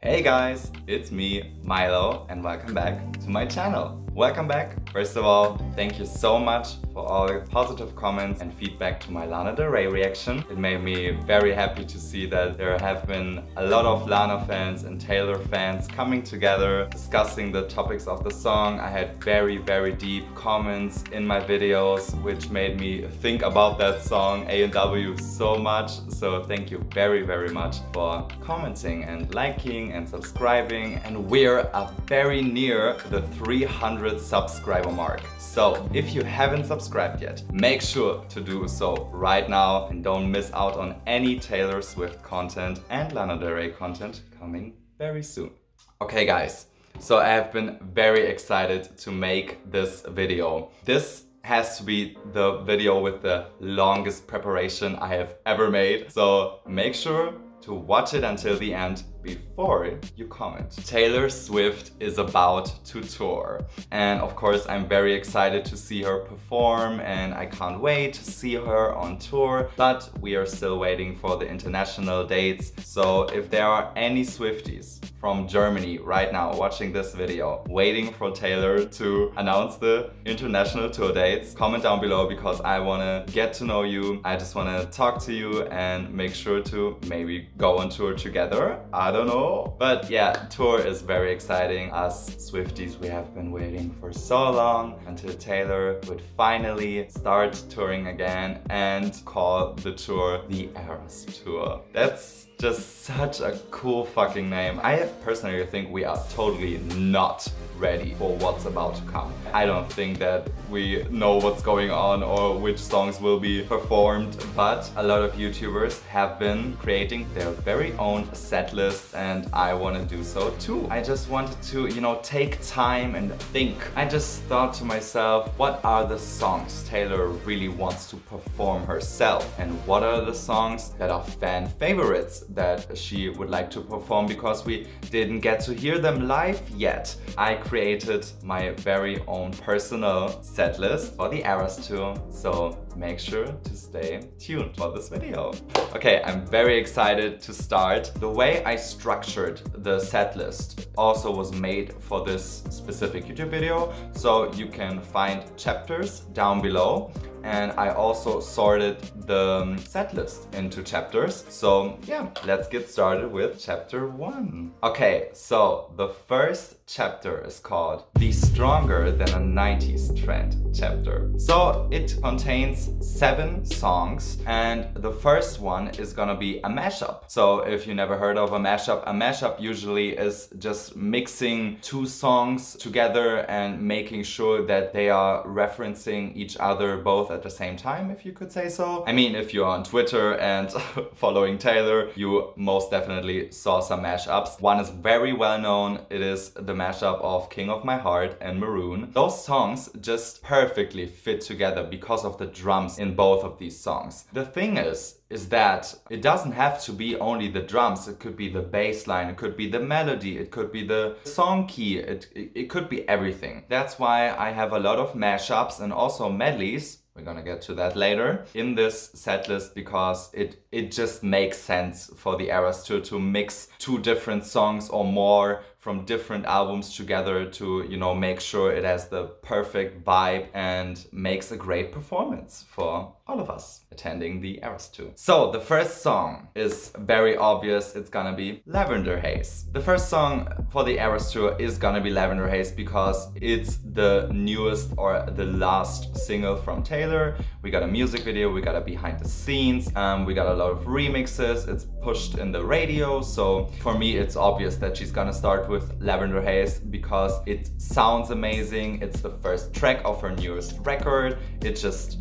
Hey guys, it's me, Milo, and welcome back to my channel. Welcome back. First of all, thank you so much for all the positive comments and feedback to my Lana Del Rey reaction. It made me very happy to see that there have been a lot of Lana fans and Taylor fans coming together, discussing the topics of the song. I had very deep comments in my videos, which made me think about that song A&W so much. So thank you very much for commenting and liking and subscribing. And we're very near the 300 subscriber mark. So if you haven't subscribed yet, make sure to do so right now and don't miss out on any Taylor Swift content and Lana Del Rey content coming very soon. Okay guys, so I have been very excited to make this video. This has to be the video with the longest preparation I have ever made. So make sure to watch it until the end before you comment. Taylor Swift is about to tour. And of course, I'm very excited to see her perform and I can't wait to see her on tour, but we are still waiting for the international dates. So if there are any Swifties from Germany right now watching this video, waiting for Taylor to announce the international tour dates, comment down below because I wanna get to know you. I just wanna talk to you and make sure to maybe go on tour together. I don't know. But yeah, tour is very exciting. Us Swifties, we have been waiting for so long until Taylor would finally start touring again and call the tour the Eras Tour. That's just such a cool fucking name. I personally think we are totally not ready for what's about to come. I don't think that we know what's going on or which songs will be performed, but a lot of YouTubers have been creating their very own set list and I want to do so too. I just wanted to, take time and think. I just thought to myself, what are the songs Taylor really wants to perform herself? And what are the songs that are fan favorites that she would like to perform because we didn't get to hear them live yet? I created my very own personal set list for the Eras Tour, so make sure to stay tuned for this video. Okay, I'm very excited to start. The way I structured the set list also was made for this specific YouTube video, so you can find chapters down below. And I also sorted the set list into chapters. So yeah, let's get started with chapter 1. Okay, so the first chapter is called The Stronger Than a 90s Trend chapter. So it contains 7 songs and the first one is gonna be a mashup. So if you never heard of a mashup usually is just mixing 2 songs together and making sure that they are referencing each other both at the same time, if you could say so. I mean, if you're on Twitter and following Taylor, you most definitely saw some mashups. One is very well known. It is the mashup of King of My Heart and Maroon. Those songs just perfectly fit together because of the drums in both of these songs. The thing is that it doesn't have to be only the drums. It could be the bass line, it could be the melody, it could be the song key, it could be everything. That's why I have a lot of mashups and also medleys. We're gonna get to that later in this set list because it just makes sense for the Eras Tour to mix 2 different songs or more from different albums together to, make sure it has the perfect vibe and makes a great performance for all of us attending the Eras Tour. So the first song is very obvious. It's gonna be Lavender Haze. The first song for the Eras Tour is gonna be Lavender Haze because it's the newest or the last single from Taylor. We got a music video, we got a behind the scenes, we got a lot of remixes, it's pushed in the radio. So for me, it's obvious that she's gonna start with Lavender Haze because it sounds amazing. It's the first track of her newest record. It just,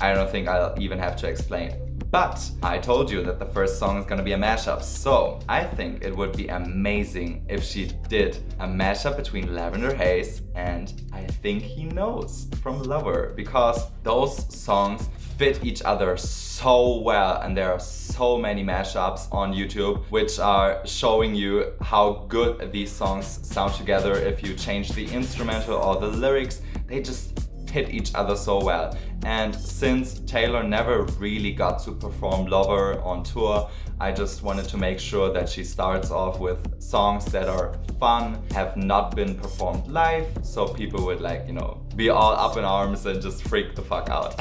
I don't think I'll even have to explain. But I told you that the first song is gonna be a mashup, so I think it would be amazing if she did a mashup between Lavender Haze and I Think He Knows from Lover, because those songs fit each other so well and there are so many mashups on YouTube which are showing you how good these songs sound together. If you change the instrumental or the lyrics, they just hit each other so well. And since Taylor never really got to perform Lover on tour, I just wanted to make sure that she starts off with songs that are fun, have not been performed live, so people would like, you know, be all up in arms and just freak the fuck out.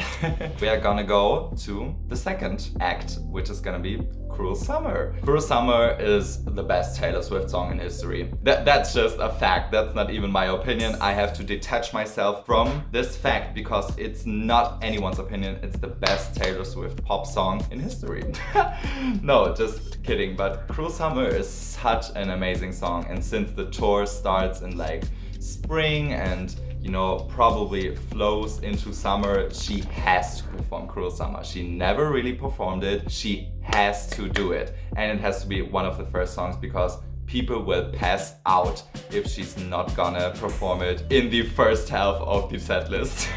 We are gonna go to the second act, which is gonna be Cruel Summer. Cruel Summer is the best Taylor Swift song in history. That's just a fact. That's not even my opinion. I have to detach myself from this fact because it's not anyone's opinion. It's the best Taylor Swift pop song in history. No, just kidding. But Cruel Summer is such an amazing song. And since the tour starts in like spring and, you know, probably flows into summer, she has to perform Cruel Summer. She never really performed it. She has to do it. And it has to be one of the first songs because people will pass out if she's not gonna perform it in the first half of the set list.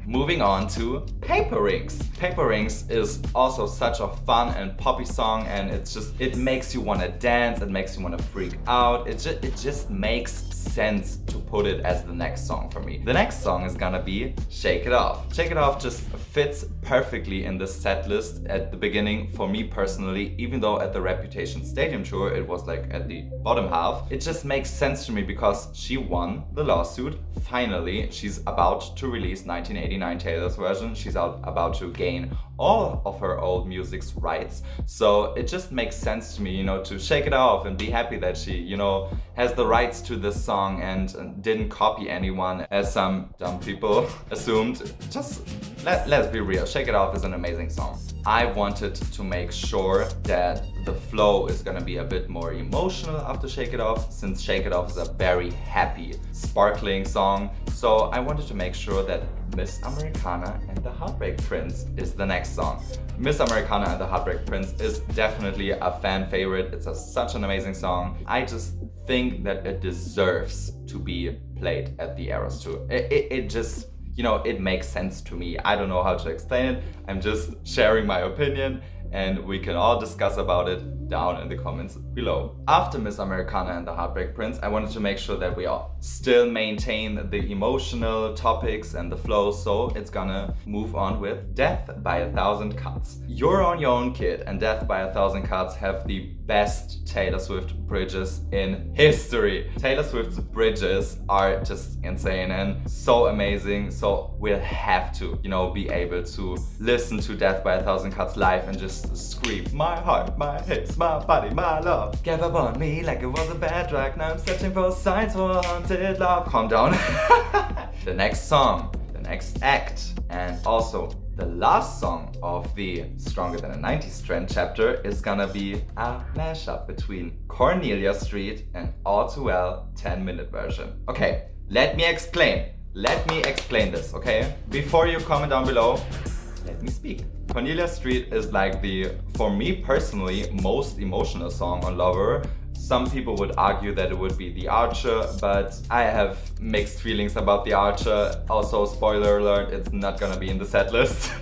Moving on to Paper Rings. Paper Rings is also such a fun and poppy song, and it makes you want to dance, it makes you want to freak out. It just makes sense to put it as the next song for me. The next song is gonna be Shake It Off. Shake It Off just fits perfectly in the set list at the beginning for me personally, even though at the Reputation Stadium tour it was like at the bottom half. It just makes sense to me because she won the lawsuit. Finally, she's about to release 1989 Taylor's version. She's about to gain all of her old music's rights. So it just makes sense to me, you know, to shake it off and be happy that she, you know, has the rights to this song and didn't copy anyone as some dumb people assumed. Just let's be real. Shake It Off is an amazing song. I wanted to make sure that the flow is gonna be a bit more emotional after Shake It Off, since Shake It Off is a very happy, sparkling song. So I wanted to make sure that Miss Americana and the Heartbreak Prince is the next song. Miss Americana and the Heartbreak Prince is definitely a fan favorite. It's such an amazing song. I just think that it deserves to be played at the Eras Tour. It just, you know, it makes sense to me. I don't know how to explain it. I'm just sharing my opinion and we can all discuss about it down in the comments below. After Miss Americana and the Heartbreak Prince, I wanted to make sure that we all still maintain the emotional topics and the flow, so it's gonna move on with Death by a Thousand Cuts. You're on Your Own Kid and Death by a Thousand Cuts have the best Taylor Swift bridges in history. Taylor Swift's bridges are just insane and so amazing, so we'll have to, you know, be able to listen to Death by a Thousand Cuts live and just scream, my heart, my hips, my body, my love gave up on me like it was a bad drug. Now I'm searching for signs for haunted love. Calm down. The next song, the next act, and also the last song of the Stronger Than a 90s Trend chapter is gonna be a mashup between Cornelia Street and All Too Well 10-minute version. Okay, let me explain this, okay? Before you comment down below, let me speak. Cornelia Street is like the, for me personally, most emotional song on Lover. Some people would argue that it would be The Archer, but I have mixed feelings about The Archer. Also, spoiler alert, it's not gonna be in the set list.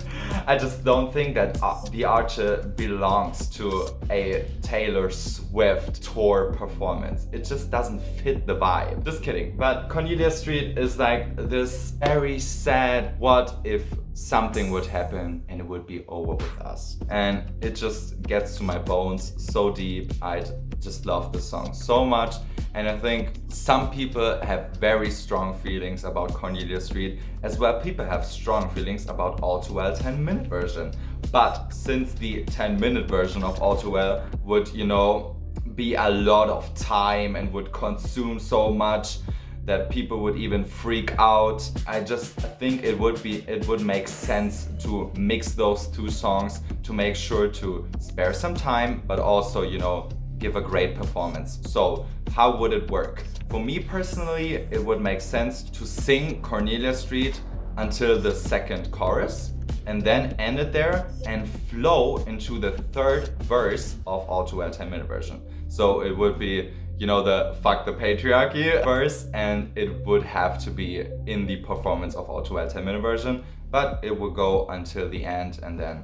I just don't think that The Archer belongs to a Taylor Swift tour performance. It just doesn't fit the vibe. Just kidding. But Cornelia Street is like this very sad, what if something would happen and it would be over with us. And it just gets to my bones so deep. I just love this song so much. And I think some people have very strong feelings about Cornelia Street, as well people have strong feelings about All Too Well 10-minute version. But since the 10-minute version of All Too Well would, you know, be a lot of time and would consume so much that people would even freak out, I just think it would make sense to mix those two songs to make sure to spare some time, but also, you know, give a great performance. So how would it work? For me personally, it would make sense to sing Cornelia Street until the second chorus and then end it there and flow into the third verse of All Too Well 10-minute version. So it would be, you know, the fuck the patriarchy verse, and it would have to be in the performance of All Too Well 10-minute version, but it would go until the end and then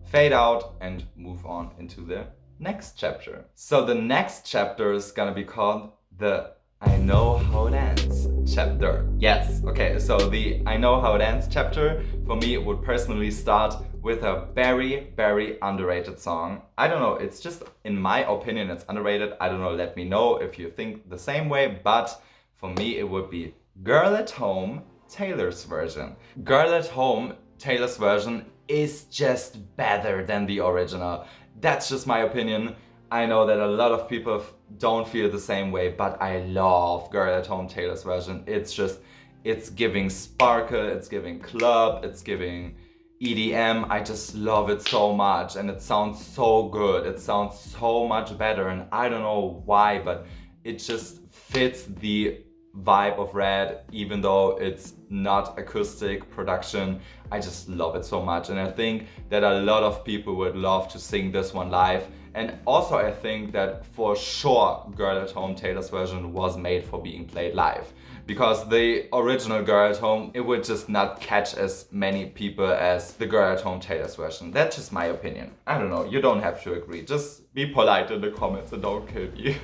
fade out and move on into the next chapter. So the next chapter is gonna be called the I Know How It Ends chapter. Yes, okay, so the I Know How It Ends chapter for me would personally start with a very, very underrated song. I don't know, it's just, in my opinion, it's underrated. I don't know, let me know if you think the same way, but for me it would be Girl at Home, Taylor's version. Girl at Home, Taylor's version is just better than the original. That's just my opinion. I know that a lot of people don't feel the same way, but I love Girl at Home Taylor's version. It's giving sparkle, it's giving club, it's giving EDM. I just love it so much and it sounds so good. It sounds so much better and I don't know why, but it just fits the vibe of Red, even though it's not acoustic production. I just love it so much and I think that a lot of people would love to sing this one live. And also I think that for sure Girl at Home Taylor's version was made for being played live, because the original Girl at Home, it would just not catch as many people as the Girl at Home Taylor's version. That's just my opinion. I don't know, you don't have to agree. Just be polite in the comments and don't kill me.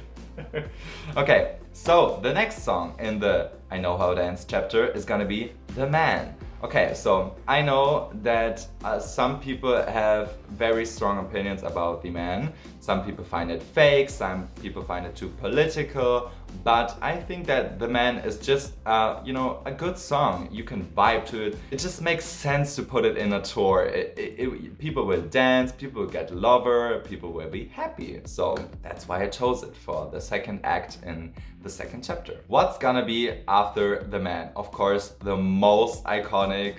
Okay, so the next song in the I Know How It Ends chapter is gonna be The Man. Okay, so I know that some people have very strong opinions about The Man. Some people find it fake, some people find it too political, but I think that The Man is just, a good song. You can vibe to it. It just makes sense to put it in a tour. People will dance, people will get lover, people will be happy. So that's why I chose it for the second act in the second chapter. What's gonna be after The Man? Of course, the most iconic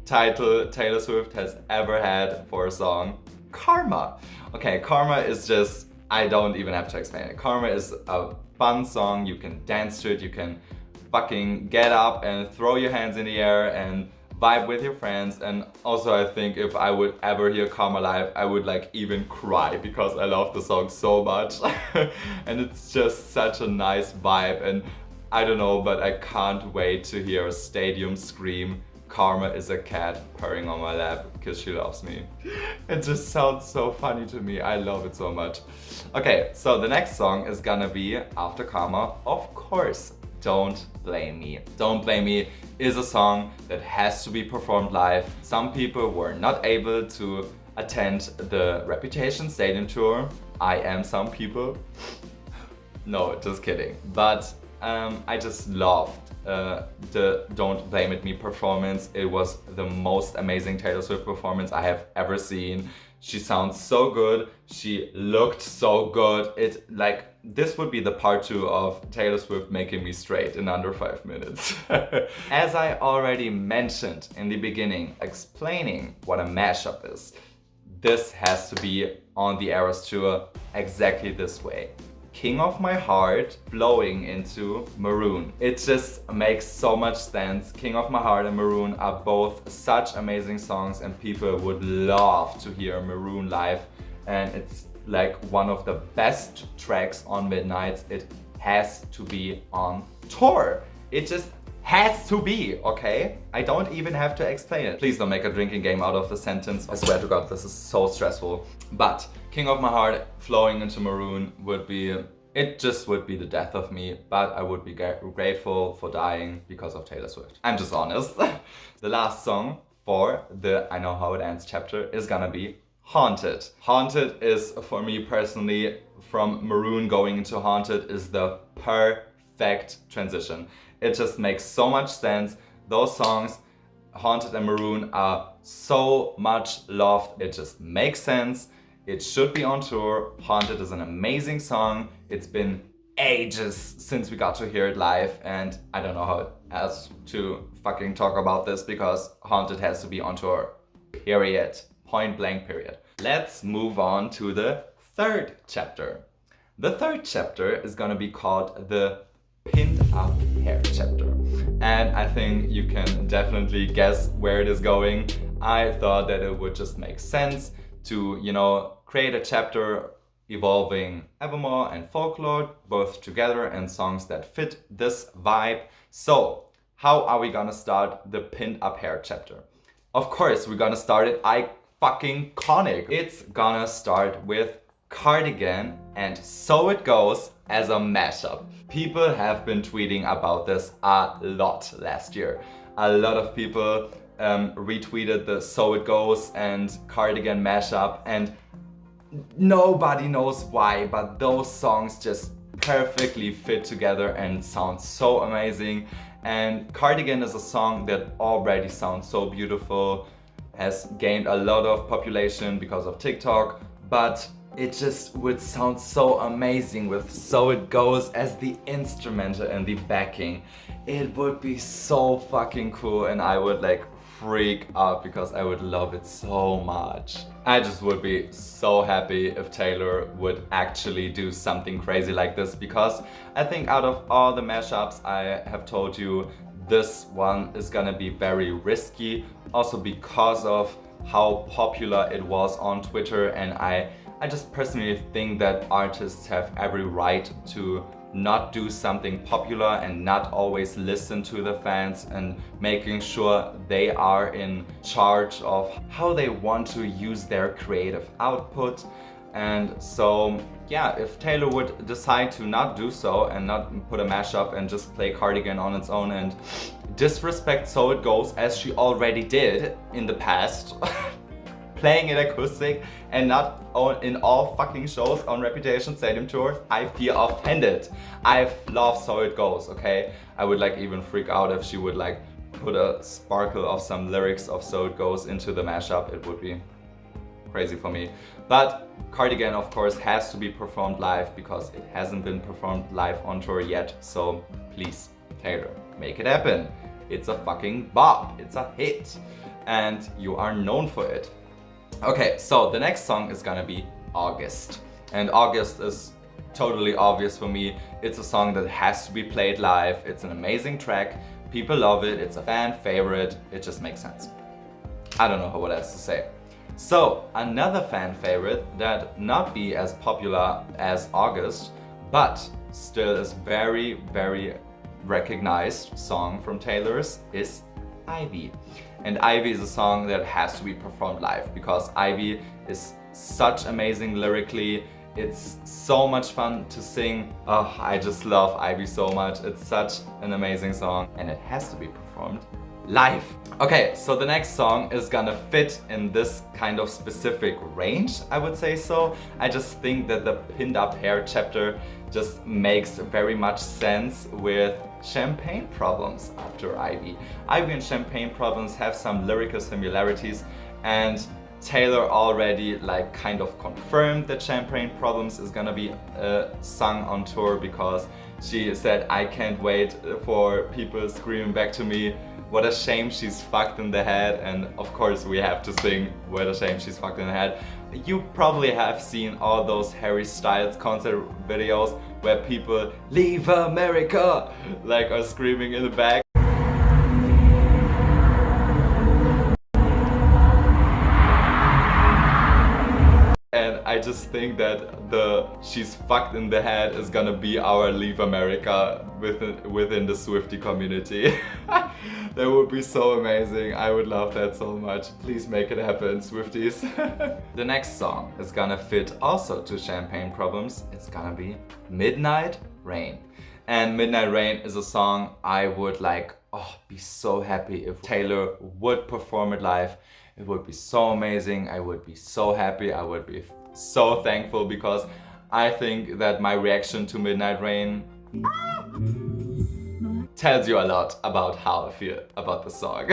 title Taylor Swift has ever had for a song, Karma. Okay, Karma is just, I don't even have to explain it. Karma is a fun song, you can dance to it, you can fucking get up and throw your hands in the air and vibe with your friends. And also I think if I would ever hear Karma live, I would like even cry because I love the song so much. And it's just such a nice vibe and I don't know, but I can't wait to hear a stadium scream, Karma is a cat purring on my lap because she loves me. It just sounds so funny to me. I love it so much. Okay, so the next song is gonna be after Karma, of course, Don't Blame Me. Don't Blame Me is a song that has to be performed live. Some people were not able to attend the Reputation Stadium tour. I am some people. No, just kidding. But I just loved the Don't Blame It Me performance. It was the most amazing Taylor Swift performance I have ever seen. She sounds so good. She looked so good. This would be the part 2 of Taylor Swift making me straight in under 5 minutes. As I already mentioned in the beginning, explaining what a mashup is, this has to be on the Eras Tour exactly this way. King of My Heart flowing into Maroon. It just makes so much sense. King of My Heart and Maroon are both such amazing songs and people would love to hear Maroon live. And it's like one of the best tracks on Midnights. It has to be on tour. It just has to be, okay? I don't even have to explain it. Please don't make a drinking game out of the sentence. I swear to God, this is so stressful. But King of My Heart flowing into Maroon would be, it just would be the death of me, but I would be grateful for dying because of Taylor Swift. I'm just honest. The last song for the I Know How It Ends chapter is gonna be Haunted. Haunted is, for me personally, from Maroon going into Haunted is the perfect transition. It just makes so much sense. Those songs, Haunted and Maroon, are so much loved. It just makes sense. It should be on tour. Haunted is an amazing song. It's been ages since we got to hear it live and I don't know how else to fucking talk about this because Haunted has to be on tour. Period. Point blank period. Let's move on to the third chapter. The third chapter is gonna be called the Pinned Up Hair chapter. And I think you can definitely guess where it is going. I thought that it would just make sense to, create a chapter evolving Evermore and Folklore both together and songs that fit this vibe. So, how are we gonna start the Pinned Up Hair chapter? Of course, we're gonna start it iconic. It's gonna start with Cardigan and So It Goes as a mashup. People have been tweeting about this a lot last year. A lot of people retweeted the So It Goes and Cardigan mashup, and nobody knows why, but those songs just perfectly fit together and sound so amazing. And Cardigan is a song that already sounds so beautiful, has gained a lot of population because of TikTok, but it just would sound so amazing with So It Goes as the instrumental and the backing. It would be so fucking cool, and I would like freak out because I would love it so much. I just would be so happy if Taylor would actually do something crazy like this, because I think out of all the mashups I have told you, this one is gonna be very risky, also because of how popular it was on Twitter, and I just personally think that artists have every right to not do something popular and not always listen to the fans, and making sure they are in charge of how they want to use their creative output. And so yeah, if Taylor would decide to not do so and not put a mashup and just play Cardigan on its own and disrespect So It Goes as she already did in the past, playing it acoustic and not in all fucking shows on Reputation Stadium Tour, I feel offended. I love So It Goes, okay? I would like even freak out if she would like put a sparkle of some lyrics of So It Goes into the mashup. It would be crazy for me. But Cardigan, of course, has to be performed live because it hasn't been performed live on tour yet. So please, Taylor, make it happen. It's a fucking bop. It's a hit. And you are known for it. Okay, so the next song is gonna be August. And August is totally obvious for me. It's a song that has to be played live. It's an amazing track. People love it. It's a fan favorite. It just makes sense. I don't know what else to say. So another fan favorite that not be as popular as August, but still is very, very recognized song from Taylor's is Ivy. And Ivy is a song that has to be performed live because Ivy is such amazing lyrically. It's so much fun to sing. Oh, I just love Ivy so much. It's such an amazing song and it has to be performed live. Okay, so the next song is gonna fit in this kind of specific range, I would say so. I just think that the Pinned Up Hair chapter just makes very much sense with Champagne Problems after Ivy. Ivy and Champagne Problems have some lyrical similarities, and Taylor already like kind of confirmed that Champagne Problems is gonna be sung on tour, because she said, I can't wait for people screaming back to me, what a shame she's fucked in the head. And of course we have to sing What a Shame She's Fucked in the Head. You probably have seen all those Harry Styles concert videos where people leave America like are screaming in the back. And I just think that the she's fucked in the head is gonna be our Leave America within the Swiftie community. That would be so amazing. I would love that so much. Please make it happen, Swifties. The next song is gonna fit also to Champagne Problems. It's gonna be Midnight Rain. And Midnight Rain is a song I would like, be so happy if Taylor would perform it live. It would be so amazing. I would be so happy. I would be so thankful, because I think that my reaction to Midnight Rain tells you a lot about how I feel about the song.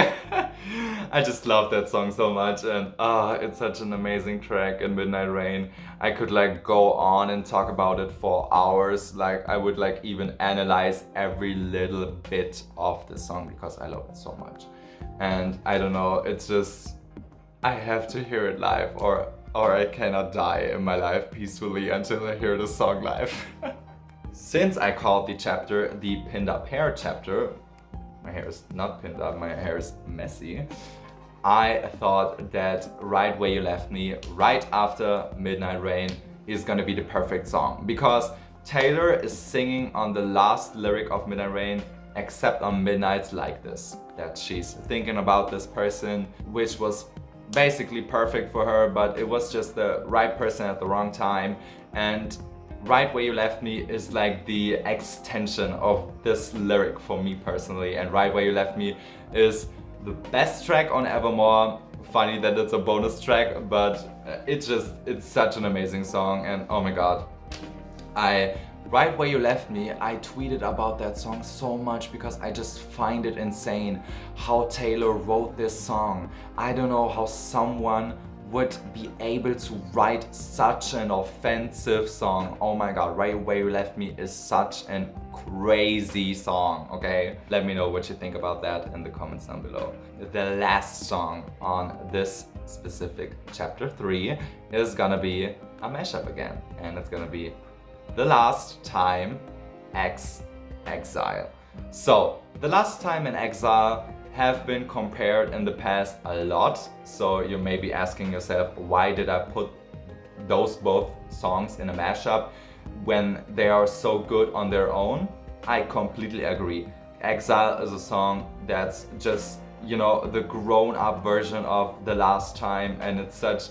I just love that song so much, and it's such an amazing track. In Midnight Rain, I could like go on and talk about it for hours. Like I would like even analyze every little bit of the song because I love it so much. And I don't know, it's just, I have to hear it live, or I cannot die in my life peacefully until I hear the song live. Since I called the chapter the Pinned Up Hair chapter, my hair is not pinned up, my hair is messy, I thought that Right Where You Left Me, right after Midnight Rain, is gonna be the perfect song, because Taylor is singing on the last lyric of Midnight Rain, except on Midnights Like This, that she's thinking about this person, which was basically perfect for her, but it was just the right person at the wrong time. And Right Where You Left Me is like the extension of this lyric for me personally, and Right Where You Left Me is the best track on Evermore. Funny that it's a bonus track, but it's such an amazing song, and oh my god. Right Where You Left Me, I tweeted about that song so much because I just find it insane how Taylor wrote this song. I don't know how someone would be able to write such an offensive song. Oh my god, Right Where You Left Me is such an crazy song, okay? Let me know what you think about that in the comments down below. The last song on this specific chapter 3 is gonna be a mashup again, and it's gonna be The Last Time Exile. So, The Last Time in Exile have been compared in the past a lot, so you may be asking yourself, why did I put those both songs in a mashup when they are so good on their own? I completely agree. Exile is a song that's just, you know, the grown-up version of The Last Time, and it's such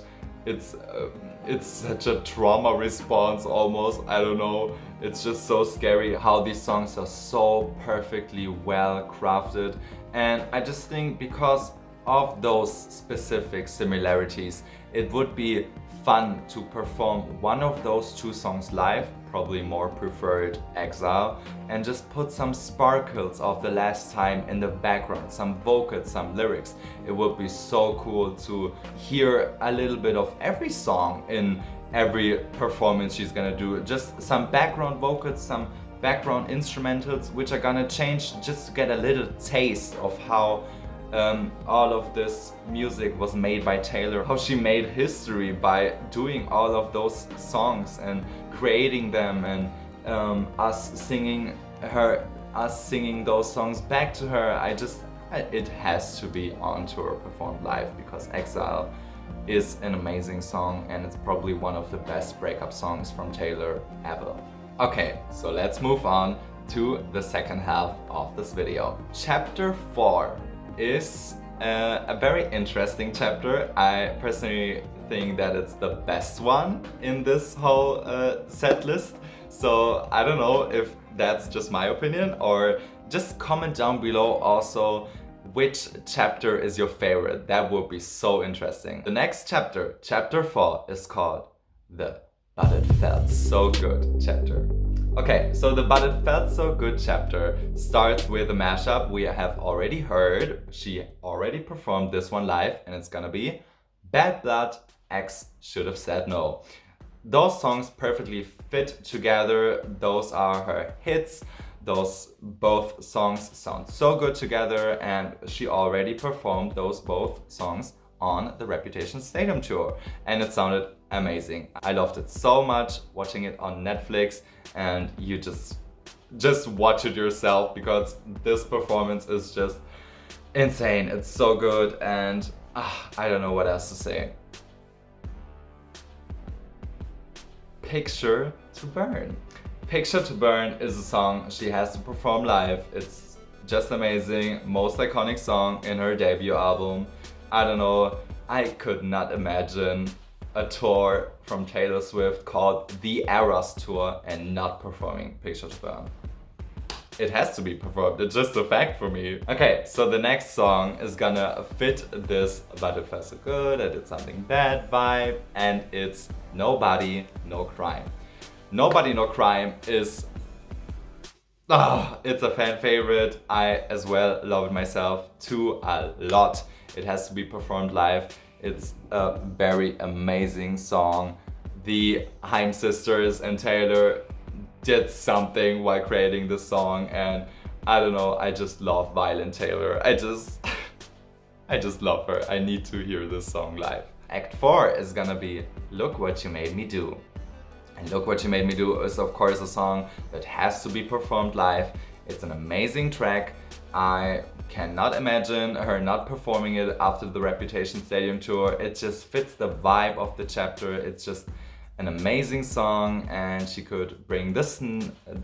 a trauma response almost. I don't know. It's just so scary how these songs are so perfectly well crafted. And I just think because of those specific similarities, it would be fun to perform one of those two songs live, probably more preferred Exile, and just put some sparkles of The Last Time in the background, some vocals, some lyrics. It would be so cool to hear a little bit of every song in every performance she's gonna do. Just some background vocals, some background instrumentals, which are gonna change just to get a little taste of how all of this music was made by Taylor, how she made history by doing all of those songs and creating them, and us singing those songs back to her. It has to be on tour, performed live, because Exile is an amazing song, and it's probably one of the best breakup songs from Taylor ever. Okay, so let's move on to the second half of this video. Chapter 4 is a very interesting chapter. I personally think that it's the best one in this whole set list. So I don't know if that's just my opinion, or just comment down below also which chapter is your favorite. That would be so interesting. The next chapter, chapter 4, is called the But It Felt So Good chapter. Okay, so the But It Felt So Good chapter starts with a mashup we have already heard. She already performed this one live, and it's gonna be Bad Blood, X Should Have Said No. Those songs perfectly fit together. Those are her hits. Those both songs sound so good together, and she already performed those both songs on the Reputation Stadium tour, and it sounded amazing. I loved it so much watching it on Netflix, and you just watch it yourself, because this performance is just insane. It's so good, and I don't know what else to say. Picture to Burn. Picture to Burn is a song she has to perform live. It's just amazing, most iconic song in her debut album. I don't know, I could not imagine a tour from Taylor Swift called the Eras Tour and not performing Picture to Burn. It has to be performed, it's just a fact for me. Okay, so the next song is gonna fit this But It Felt So Good, I Did Something Bad vibe, and it's Nobody, No Crime. Nobody, No Crime is... it's a fan favorite. I as well love it myself too a lot. It has to be performed live. It's a very amazing song. The Haim sisters and Taylor did something while creating this song, and I don't know, I just love Violent Taylor. I just love her. I need to hear this song live. Act 4 is gonna be Look What You Made Me Do. And Look What You Made Me Do is of course a song that has to be performed live. It's an amazing track. I cannot imagine her not performing it after the Reputation Stadium tour. It just fits the vibe of the chapter. It's just an amazing song, and she could bring the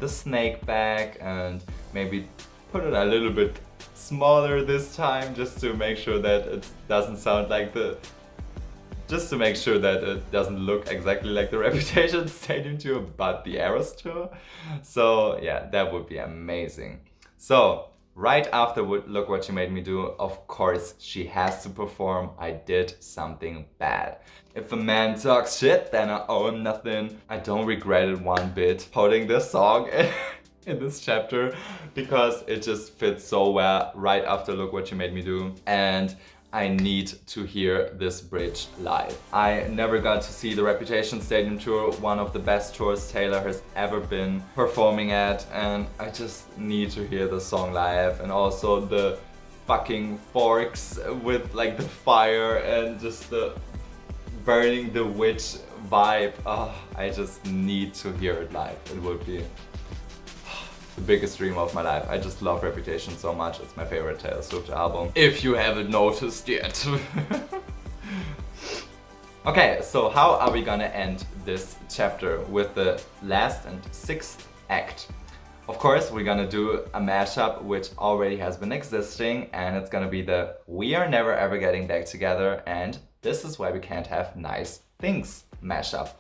snake back and maybe put it a little bit smaller this time, just to make sure that it doesn't sound like the just to make sure that it doesn't look exactly like the Reputation Stadium tour, but the Eras tour. So yeah, that would be amazing. So right after Look What You Made Me Do, of course she has to perform I Did Something Bad. If a man talks shit, then I owe him nothing. I don't regret it one bit putting this song in this chapter, because it just fits so well right after Look What You Made Me Do, and I need to hear this bridge live. I never got to see the Reputation Stadium tour, one of the best tours Taylor has ever been performing at, and I just need to hear the song live, and also the fucking forks with like the fire and just the burning the witch vibe. Oh, I just need to hear it live. It would be the biggest dream of my life. I just love Reputation so much. It's my favorite Taylor Swift album, if you haven't noticed yet. Okay, so how are we gonna end this chapter with the last and sixth act? Of course, we're gonna do a mashup which already has been existing, and it's gonna be the We Are Never Ever Getting Back Together and This Is Why We Can't Have Nice Things mashup.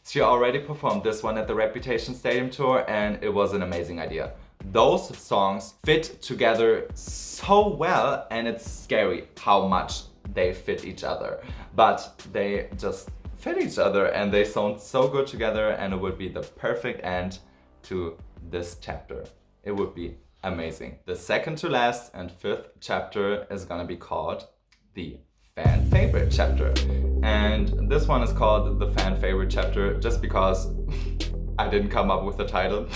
She already performed this one at the Reputation Stadium tour, and it was an amazing idea. Those songs fit together so well, and it's scary how much they fit each other. But they just fit each other and they sound so good together, and it would be the perfect end to this chapter. It would be amazing. The second to last and fifth chapter is gonna be called the Fan Favorite Chapter. And this one is called the Fan Favorite Chapter just because I didn't come up with the title.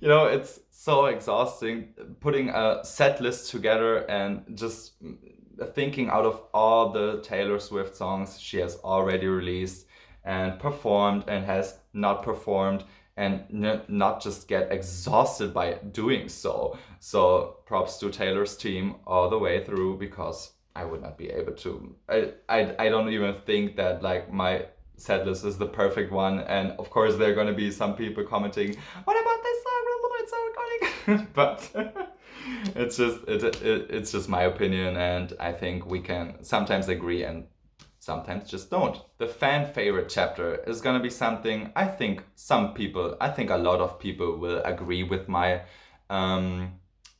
You know, it's so exhausting putting a set list together and just thinking out of all the Taylor Swift songs she has already released and performed and has not performed, and not just get exhausted by doing so. So props to Taylor's team all the way through, because I would not be able to. I don't even think that like my set list is the perfect one, and of course there are gonna be some people commenting, what about this song? It's so iconic. But it's just my opinion, and I think we can sometimes agree and sometimes just don't. The fan favorite chapter is gonna be something I think a lot of people will agree with my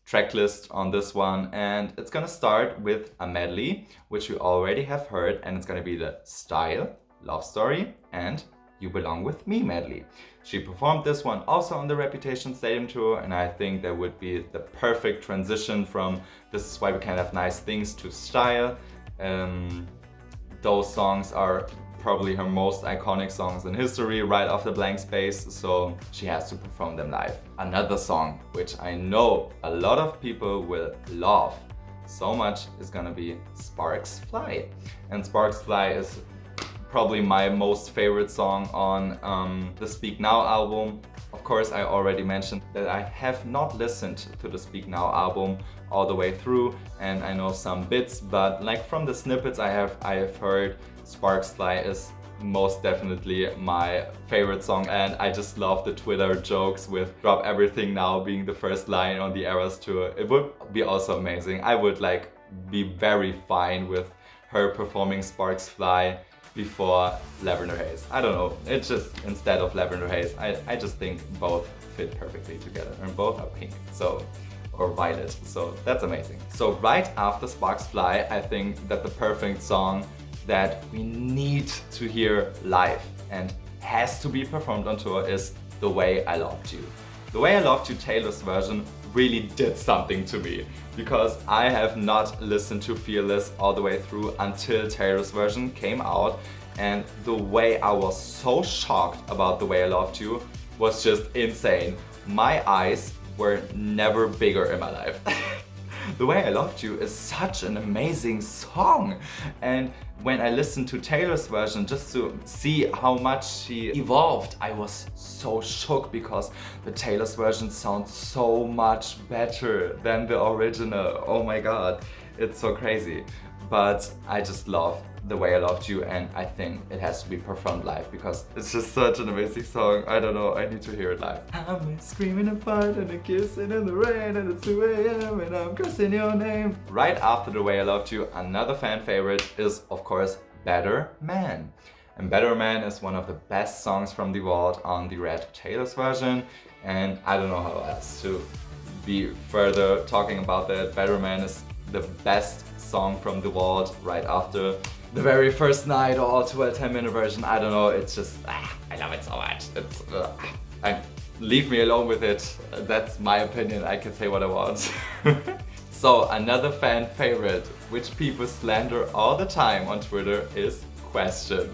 track list on this one, and it's gonna start with a medley, which you already have heard, and it's gonna be the Style, Love Story, and You Belong With Me medley. She performed this one also on the Reputation Stadium tour, and I think that would be the perfect transition from This Is Why We Can't Have Nice Things to Style. Those songs are probably her most iconic songs in history, right after Blank Space, so she has to perform them live. Another song which I know a lot of people will love so much is gonna be Sparks Fly. And Sparks Fly is probably my most favorite song on the Speak Now album. Of course, I already mentioned that I have not listened to the Speak Now album all the way through, and I know some bits, but like from the snippets I have heard, Sparks Fly is most definitely my favorite song, and I just love the Twitter jokes with Drop Everything Now being the first line on the Eras tour. It would be also amazing. I would like be very fine with her performing Sparks Fly before Lavender Haze. I don't know, it's just instead of Lavender Haze, I just think both fit perfectly together, and both are pink, so, or violet, so that's amazing. So right after Sparks Fly, I think that the perfect song that we need to hear live and has to be performed on tour is The Way I Loved You. The Way I Loved You, Taylor's version, really did something to me, because I have not listened to Fearless all the way through until Taylor's version came out, and the way I was so shocked about The Way I Loved You was just insane. My eyes were never bigger in my life. The Way I Loved You is such an amazing song, and when I listened to Taylor's version just to see how much she evolved, I was so shocked, because the Taylor's version sounds so much better than the original. Oh my god, it's so crazy. But I just love The Way I Loved You, and I think it has to be performed live because it's just such an amazing song. I don't know, I need to hear it live. I'm screaming apart and a kissing in the rain, and it's 2 AM and I'm cursing your name. Right after The Way I Loved You, another fan favorite is of course Better Man. And Better Man is one of the best songs from The Vault on the Red Taylor's version, and I don't know how else to be further talking about that. Better Man is the best song from The Vault right after The Very First Night or to a 10-minute version. I don't know, it's just, I love it so much. It's, leave me alone with it. That's my opinion, I can say what I want. So another fan favorite, which people slander all the time on Twitter, is Question.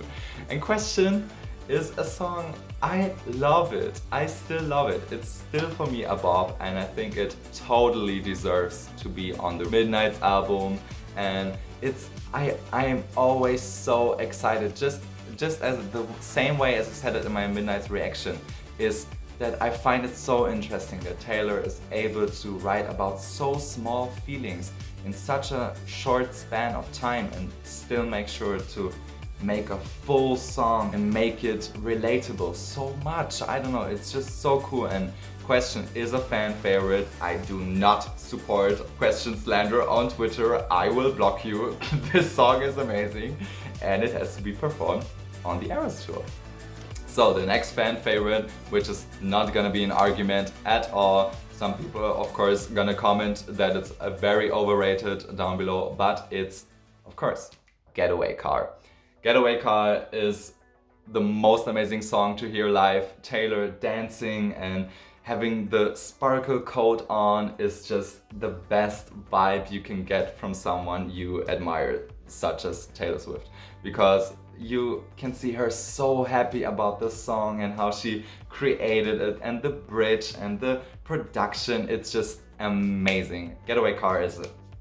And Question is a song, I love it. I still love it. It's still for me a bop, and I think it totally deserves to be on the Midnights album. And it's, I am always so excited, just as the same way as I said it in my Midnights reaction, is that I find it so interesting that Taylor is able to write about so small feelings in such a short span of time and still make sure to make a full song and make it relatable so much. I don't know, it's just so cool, and Question is a fan favorite. I do not support Question slander on Twitter. I will block you. This song is amazing and it has to be performed on the Eras Tour. So the next fan favorite, which is not gonna be an argument at all. Some people are of course gonna comment that it's a very overrated down below, but it's of course Getaway Car. Getaway Car is the most amazing song to hear live. Taylor dancing and having the sparkle coat on is just the best vibe you can get from someone you admire, such as Taylor Swift, because you can see her so happy about this song and how she created it, and the bridge and the production, it's just amazing. Getaway Car is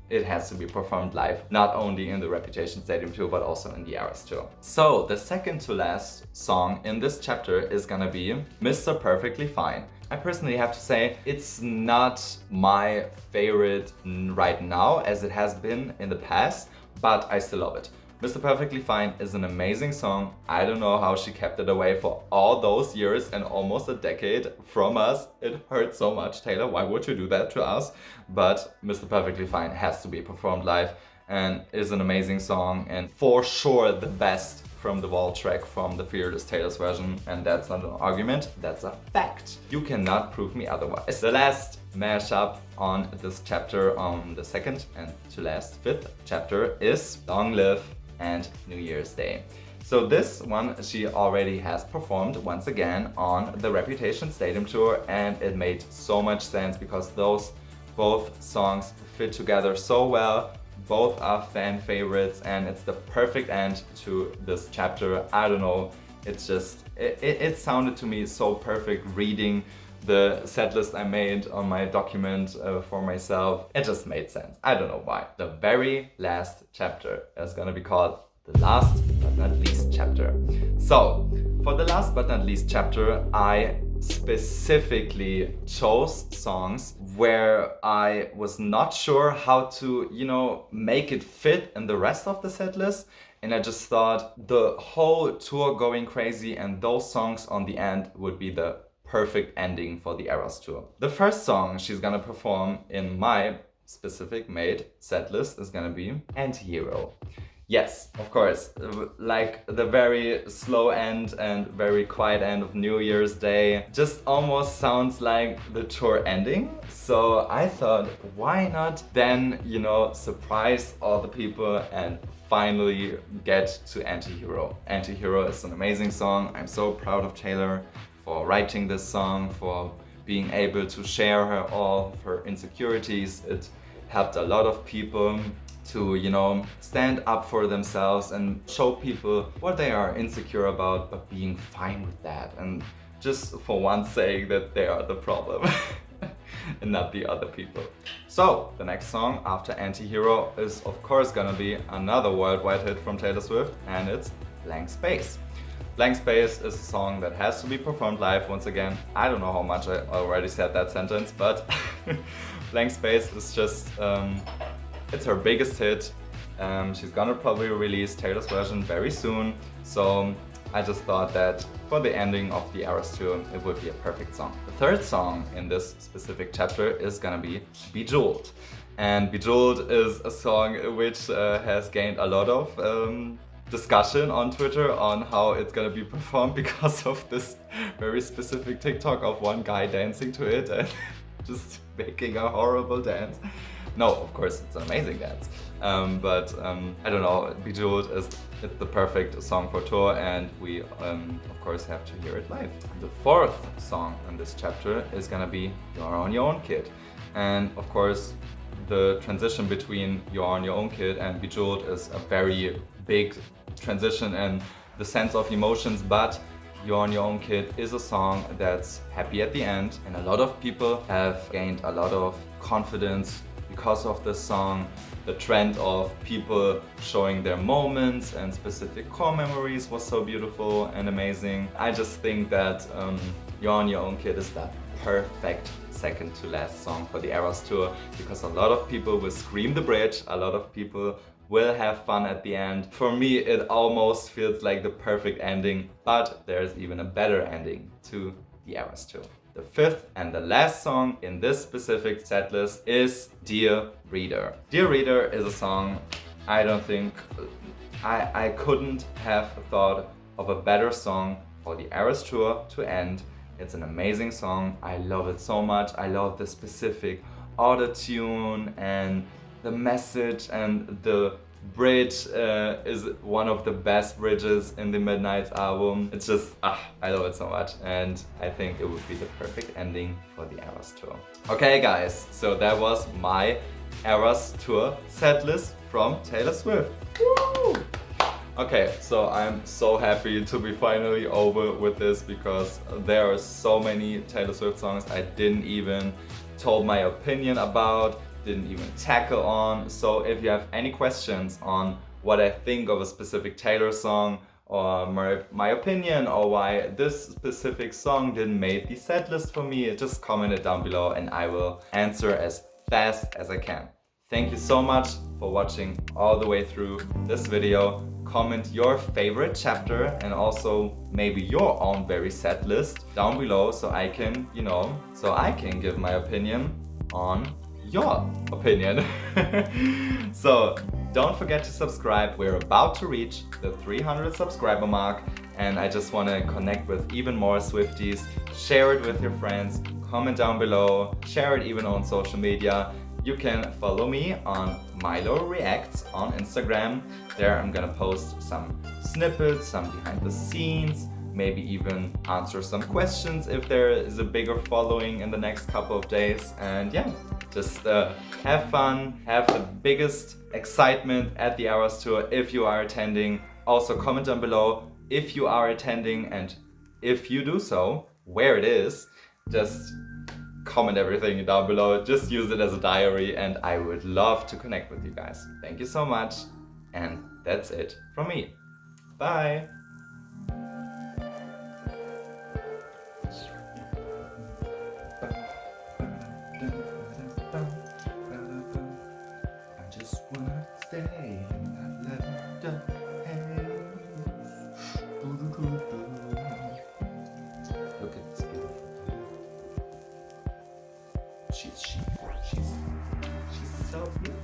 it has to be performed live, not only in the Reputation Stadium tour, but also in the Eras tour. So the second to last song in this chapter is gonna be Mr. Perfectly Fine. I personally have to say it's not my favorite right now as it has been in the past, but I still love it. Mr. Perfectly Fine is an amazing song. I don't know how she kept it away for all those years and almost a decade from us. It hurts so much. Taylor, why would you do that to us? But Mr. Perfectly Fine has to be performed live and is an amazing song, and for sure the best from the Vault track from the Fearless Taylor's version, and that's not an argument, that's a fact. You cannot prove me otherwise. The last mashup on this chapter, on the second and to last fifth chapter, is Long Live and New Year's Day. So this one she already has performed once again on the Reputation Stadium tour, and it made so much sense because those both songs fit together so well. Both are fan favorites and it's the perfect end to this chapter. I don't know, it's just, it sounded to me so perfect reading the set list I made on my document for myself. It just made sense. I don't know why. The very last chapter is gonna be called the last but not least chapter. So for the last but not least chapter, I specifically chose songs where I was not sure how to, you know, make it fit in the rest of the set list. And I just thought the whole tour going crazy and those songs on the end would be the perfect ending for the Eras tour. The first song she's gonna perform in my specific made set list is gonna be Anti-Hero. Yes, of course, like the very slow end and very quiet end of New Year's Day just almost sounds like the tour ending. So I thought, why not then, you know, surprise all the people and finally get to Anti-Hero. Anti-Hero is an amazing song. I'm so proud of Taylor for writing this song, for being able to share all of her insecurities. It helped a lot of people to, you know, stand up for themselves and show people what they are insecure about, but being fine with that, and just for once saying that they are the problem and not the other people. So the next song after Anti-Hero is of course gonna be another worldwide hit from Taylor Swift, and it's Blank Space. Blank Space is a song that has to be performed live once again. I don't know how much I already said that sentence, but Blank Space is just, it's her biggest hit. She's gonna probably release Taylor's version very soon. So I just thought that for the ending of the Eras tour, it would be a perfect song. The third song in this specific chapter is gonna be Bejeweled. And Bejeweled is a song which has gained a lot of discussion on Twitter on how it's gonna be performed because of this very specific TikTok of one guy dancing to it and just making a horrible dance. No, of course, it's an amazing dance. But I don't know, Bejeweled is it's the perfect song for tour, and we of course have to hear it live. The fourth song in this chapter is gonna be You're on Your Own Kid. And of course, the transition between You're on Your Own Kid and Bejeweled is a very big transition in the sense of emotions, but You're on Your Own Kid is a song that's happy at the end, and a lot of people have gained a lot of confidence because of this song. The trend of people showing their moments and specific core memories was so beautiful and amazing. I just think that You're on Your Own Kid is the perfect second to last song for the Eras Tour, because a lot of people will scream the bridge, a lot of people will have fun at the end. For me, it almost feels like the perfect ending, but there's even a better ending to the Eras Tour. The fifth and the last song in this specific set list is Dear Reader. Dear Reader is a song I don't think I couldn't have thought of a better song for the Eras Tour to end. It's an amazing song. I love it so much. I love the specific auto-tune and the message, and the bridge is one of the best bridges in the Midnights album. It's just, I love it so much, and I think it would be the perfect ending for the Eras Tour. Okay guys, so that was my Eras Tour set list from Taylor Swift. Woo! Okay, so I'm so happy to be finally over with this, because there are so many Taylor Swift songs I didn't even told my opinion about, didn't even tackle on. So if you have any questions on what I think of a specific Taylor song, or my opinion, or why this specific song didn't make the set list for me, just comment it down below and I will answer as fast as I can. Thank you so much for watching all the way through this video. Comment your favorite chapter and also maybe your own very set list down below, so I can, so I can give my opinion on your opinion. So don't forget to subscribe. We're about to reach the 300 subscriber mark, and I just want to connect with even more Swifties. Share it with your friends, comment down below, share it even on social media. You can follow me on Milo Reacts on Instagram. There I'm gonna post some snippets, some behind the scenes, maybe even answer some questions if there is a bigger following in the next couple of days. And yeah, just have fun, have the biggest excitement at the Eras Tour if you are attending. Also comment down below if you are attending, and if you do so, where it is. Just comment everything down below, just use it as a diary, and I would love to connect with you guys. Thank you so much, and that's it from me. Bye! I just wanna stay in that lavender haze. Look at this beautiful girl. She's so beautiful.